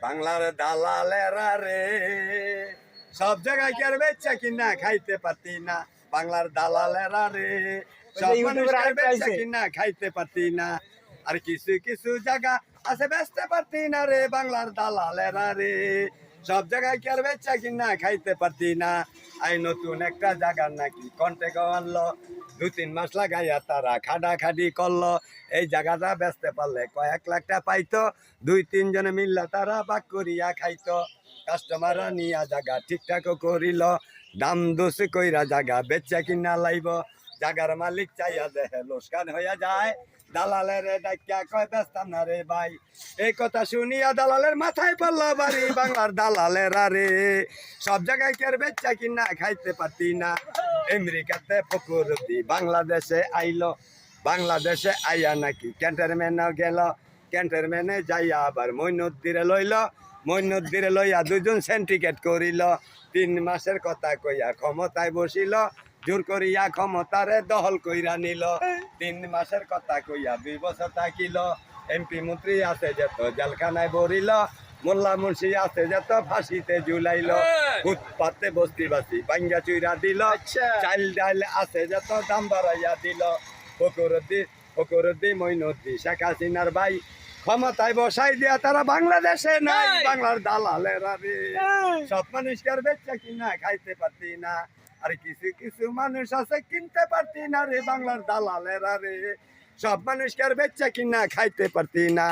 বাংলার দালালেরা রে সব জায়গায় কের বেচা কিনা খাইতে পারতি না। বাংলার দালালেরা রে সব মানুষের বেচা কিনা খাইতে পারতি না। আর কিছু কিছু জায়গা আছে বেচতে পারতি না রে। বাংলার দালালেরা রে সব জায়গায় কের বেচা কিনা খাইতে পারতি না। আই নতুন একটা জায়গার নাকি কন্ট্যাক্ট আনলো, 2-3 মাস লাগাইয়া তারা খাডাখাডি করলো। এই জায়গাটা বেচতে পারলে কয়েক লাখ টাকা পাইতো। 2-3 জনে মিললে তারা বাক করিয়া খাইতো। কাস্টমাররা নিয়া জায়গা ঠিকঠাক করিল, দাম দোষ কইরা জায়গা বেচা কিনা লাইব। জায়গার মালিক চাইয়া দেহে লোসকান হইয়া যায়। দালালের ডাকিয়া কয় বেচতাম না রে ভাই। এই কথা শুনিয়া দালালের মাথায় পড়লো বাড়ি। বাংলার দালালেরা রে সব জায়গায় কের বেচা কিনা খাইতে পারতি না। আমেরিকাতে ফখরুদ্দিন বাংলাদেশে আইলো, বাংলাদেশে আইয়া নাকি ক্যান্টনমেন্টে গেল। ক্যান্টনমেন্টে যাইয়া আবার মইনুদ্দিরে লইল, মইনুদ্দিরে লইয়া 2 জন সেন্টিকেট করিল। 3 মাসের কথা কইয়া ক্ষমতায় বসিল, জোর করিয়া ক্ষমতারে দখল কইরা নিল। 3 মাসের কথা কইয়া 2 বছর থাকিল। এমপি মন্ত্রী আছে যেত জেলখানায় ভরিল, মোল্লা মুন্সি আছে যেত ফাঁসিতে ঝুলাইল। ফুটপাতে বস্তিবাসী ভাঙ্গা চুইরা দিল, চাল ডাল আছে যেত দাম বাড়াইয়া দিল। ফখরুদ্দিন মইনুদ্দিন শেখ হাসিনার ভাই ক্ষমতায় বসাই দিয়া তারা বাংলাদেশে নাই। বাংলার দালালেরা রে সব মানুষকে আর বেচা কিনা খাইতে পারতি না। আর কিছু কিছু মানুষ আছে কিনতে পারতি না রে। বাংলার দালালেরা রে সব মানুষকে আর বেচা কিনা খাইতে পারতি না।